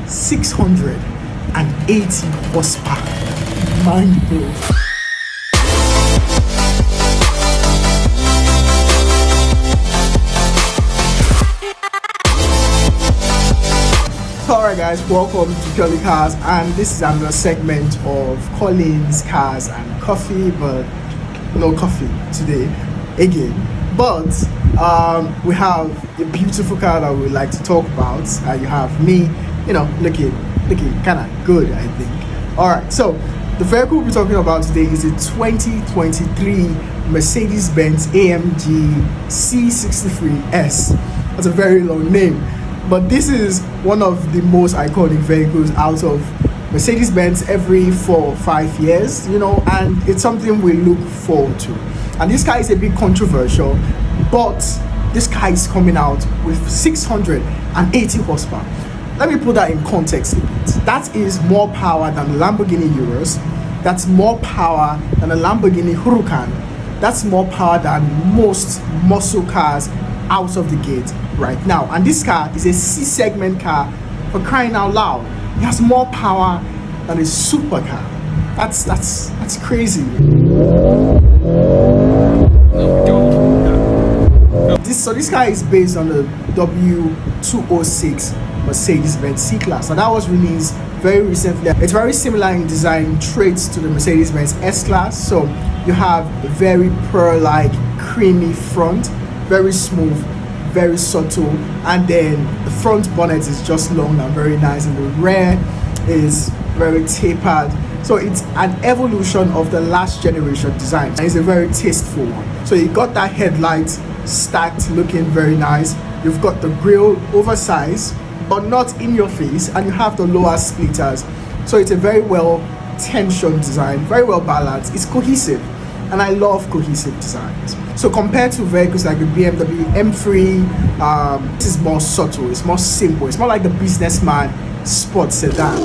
680 horsepower. Mind blowing. Alright guys, welcome to Purely Cars, and this is another segment of Collins, Cars and Coffee, but no coffee today again. But we have a beautiful car that we'd like to talk about. You have me, looking kind of good, I think. Alright, so the vehicle we'll be talking about today is a 2023 Mercedes-Benz AMG C63s. That's a very long name. But this is one of the most iconic vehicles out of Mercedes-Benz every 4 or 5 years, and it's something we look forward to. And this car is a bit controversial, but this car is coming out with 680 horsepower. Let me put that in context a bit. That is more power than the Lamborghini Urus. That's more power than the Lamborghini Huracan. That's more power than most muscle cars out of the gate right now. And this car is a C-segment car, for crying out loud. It has more power than a supercar. That's crazy. This car is based on the W206 Mercedes-Benz C-Class, and that was released very recently. It's very similar in design traits to the Mercedes-Benz S-Class. So you have a very pearl-like creamy front, very smooth, very subtle, and then the front bonnet is just long and very nice, and the rear is very tapered. So it's an evolution of the last generation design, and it's a very tasteful one. So you got that headlight stacked, looking very nice. You've got the grille oversized but not in your face, and you have the lower splitters. So it's a very well tensioned design, very well balanced. It's cohesive, and I love cohesive designs. So compared to vehicles like the BMW M3, this is more subtle, it's more simple, it's more like the businessman sports sedan.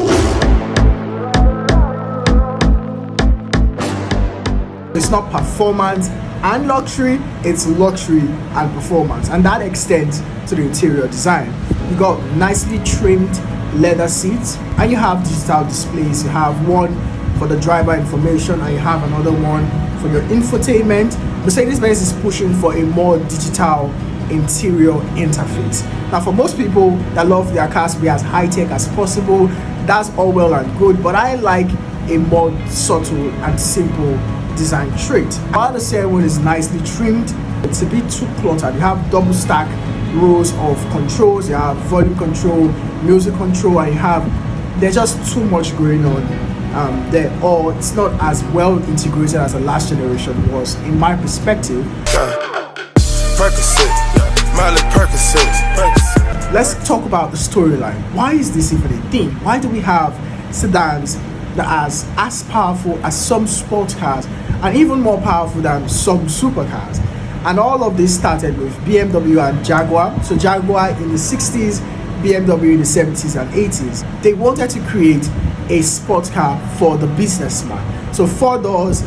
It's not performance and luxury, it's luxury and performance, and that extends to the interior design. You got nicely trimmed leather seats, and you have digital displays. You have one for the driver information, and you have another one for your infotainment. Mercedes-Benz is pushing for a more digital interior interface. Now, for most people that love their cars to be as high-tech as possible, that's all well and good, but I like a more subtle and simple design trait. While the steering wheel is nicely trimmed, it's a bit too cluttered. You have double stack rows of controls, you have volume control, music control, and there's just too much going on there, or it's not as well integrated as the last generation was, in my perspective. Let's talk about the storyline. Why is this even a thing? Why do we have sedans that are as powerful as some sports cars and even more powerful than some supercars? And all of this started with BMW and Jaguar. So Jaguar in the 60s, BMW in the 70s and 80s. They wanted to create a sports car for the businessman. So 4 doors,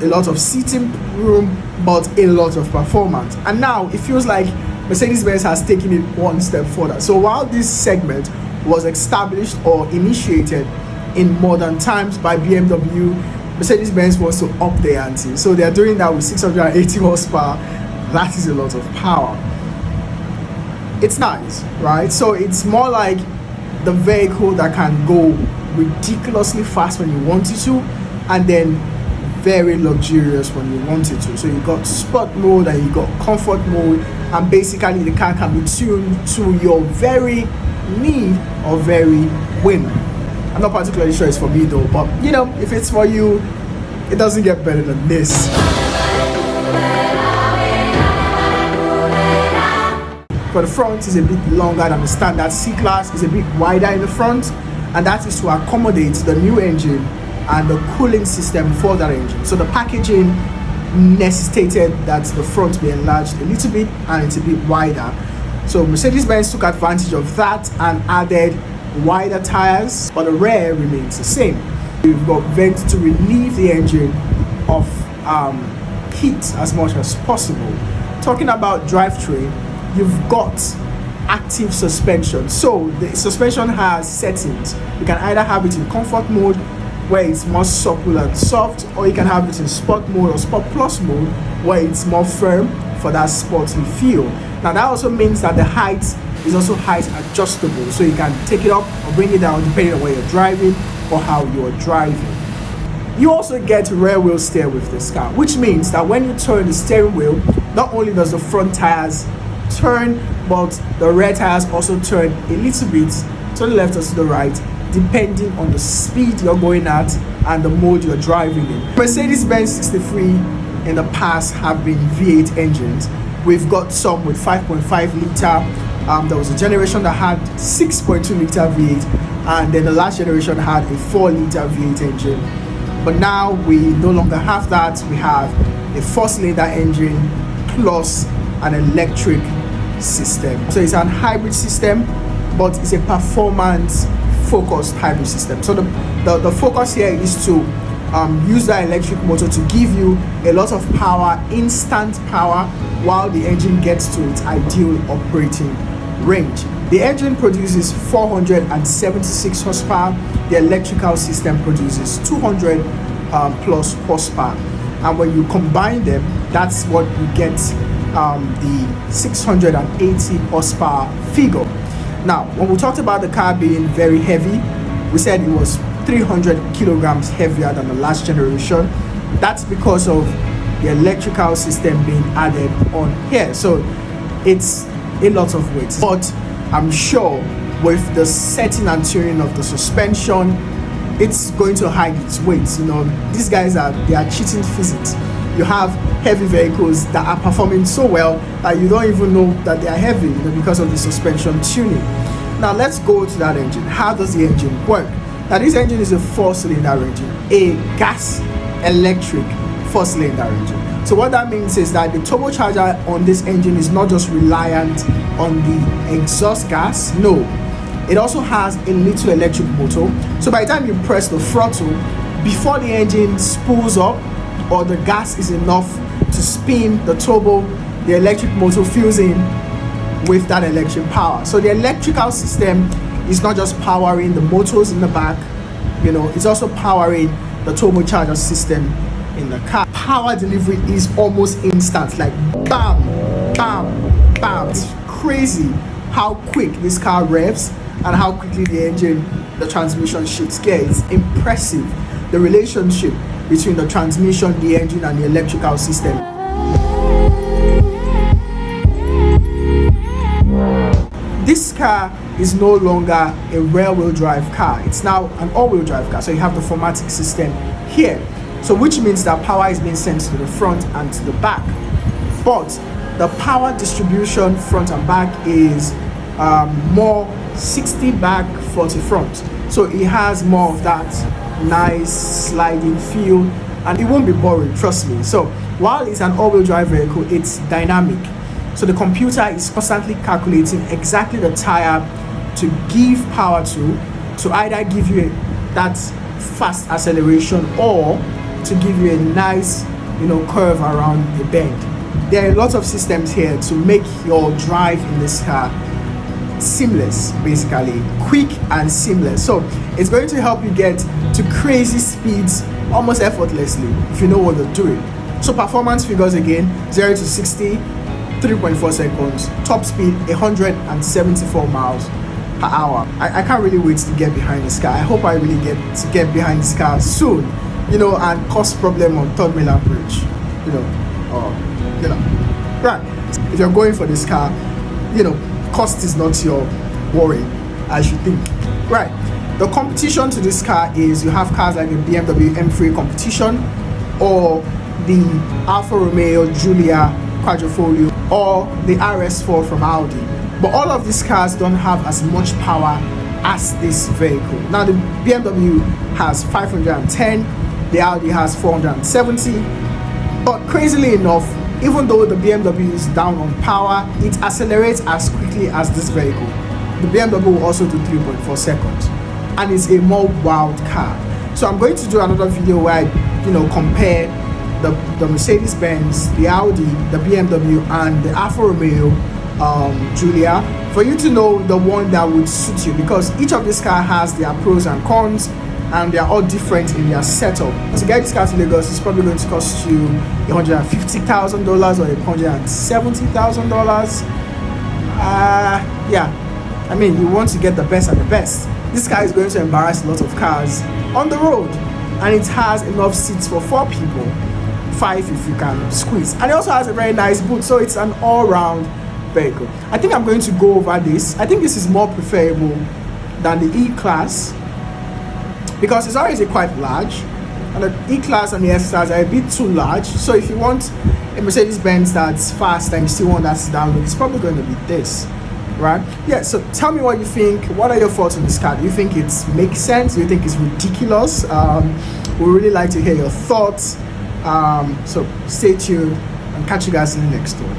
a lot of seating room, but a lot of performance. And now it feels like Mercedes-Benz has taken it one step further. So while this segment was established or initiated in modern times by BMW, Mercedes-Benz wants to up the ante. So they're doing that with 680 horsepower. That is a lot of power. It's nice, right? So it's more like the vehicle that can go ridiculously fast when you want it to, and then very luxurious when you want it to. So you got sport mode and you got comfort mode, and basically the car can be tuned to your very need or very whim. I'm not particularly sure it's for me though, but if it's for you, it doesn't get better than this. For the front is a bit longer than the standard C-Class, is a bit wider in the front, and that is to accommodate the new engine and the cooling system for that engine. So the packaging necessitated that the front be enlarged a little bit and it's a bit wider. So Mercedes-Benz took advantage of that and added wider tires, but the rear remains the same. You've got vents to relieve the engine of heat as much as possible. Talking about drivetrain, you've got active suspension. So the suspension has settings. You can either have it in comfort mode, where it's more supple and soft, or you can have it in sport mode or sport plus mode, where it's more firm for that sporty feel. Now that also means that the height is also height adjustable, so you can take it up or bring it down depending on where you're driving or how you're driving. You also get rear wheel steer with this car, which means that when you turn the steering wheel, not only does the front tires turn, but the rear tires also turn a little bit to the left or to the right, depending on the speed you're going at and the mode you're driving in. Mercedes-Benz 63 in the past have been V8 engines. We've got some with 5.5 liter. There was a generation that had 6.2 liter V8, and then the last generation had a 4 liter V8 engine. But now we no longer have that. We have a 4-cylinder engine plus an electric system. So it's an hybrid system, but it's a performance focused hybrid system. So the focus here is to use that electric motor to give you a lot of power, instant power, while the engine gets to its ideal operating range. The engine produces 476 horsepower. The electrical system produces 200 plus horsepower, and when you combine them, that's what you get the 680 horsepower figure. Now, when we talked about the car being very heavy, we said it was 300 kilograms heavier than the last generation. That's because of the electrical system being added on here. So it's a lot of weight. But I'm sure with the setting and tuning of the suspension, it's going to hide its weight. You know, these guys are cheating physics. You have heavy vehicles that are performing so well that you don't even know that they are heavy, because of the suspension tuning. Now let's go to that engine. How does the engine work? Now this engine is a 4-cylinder engine, a gas electric 4-cylinder engine. So what that means is that the turbocharger on this engine is not just reliant on the exhaust gas. No, it also has a little electric motor. So by the time you press the throttle, before the engine spools up or the gas is enough to spin the turbo, the electric motor fills in with that electric power. So the electrical system is not just powering the motors in the back, it's also powering the turbocharger system in the car. Power delivery is almost instant, like bam, bam, bam. It's crazy how quick this car revs and how quickly the transmission shifts gear. It's impressive, the relationship between the transmission, the engine, and the electrical system. This car is no longer a rear-wheel drive car. It's now an all-wheel drive car. So you have the 4MATIC system here. So which means that power is being sent to the front and to the back. But the power distribution front and back is more 60 back, 40 front. So it has more of that nice sliding feel, and it won't be boring, trust me. So while it's an all-wheel drive vehicle, it's dynamic. So the computer is constantly calculating exactly the tire to give power to either give you that fast acceleration or to give you a nice, curve around the bend. There are a lot of systems here to make your drive in this car seamless, basically quick and seamless. So it's going to help you get to crazy speeds almost effortlessly if you know what you're doing. So performance figures again: 0 to 60, 3.4 seconds. Top speed 174 miles per hour. I can't really wait to get behind this car. I hope I really get behind this car soon, and cause problem on 3rd Mainland Bridge, right. If you're going for this car, cost is not your worry, as you think, right? The competition to this car is you have cars like the BMW M3 competition, or the Alfa Romeo Giulia Quadrifoglio, or the RS4 from Audi. But all of these cars don't have as much power as this vehicle. Now the BMW has 510, the Audi has 470, but crazily enough, even though the BMW is down on power, it accelerates as quickly as this vehicle. The BMW will also do 3.4 seconds, and it's a more wild car. So I'm going to do another video where I compare the Mercedes-Benz, the Audi, the BMW, and the Alfa Romeo Julia, for you to know the one that would suit you, because each of these cars has their pros and cons, and they are all different in their setup. To get this car to Lagos, it's probably going to cost you $150,000 or $170,000. Yeah, I mean, you want to get the best and the best. This car is going to embarrass a lot of cars on the road, and it has enough seats for 4 people, 5 if you can squeeze, and it also has a very nice boot, so it's an all-round vehicle. I think I'm going to go over this. I think this is more preferable than the E-Class, because it's already quite large, and the E-Class and the S-Class are a bit too large. So if you want a Mercedes-Benz that's fast and you still want that sedan look, it's probably going to be this, right? Yeah, so tell me what you think. What are your thoughts on this car? Do you think it makes sense? Do you think it's ridiculous? We really like to hear your thoughts. So stay tuned and catch you guys in the next one.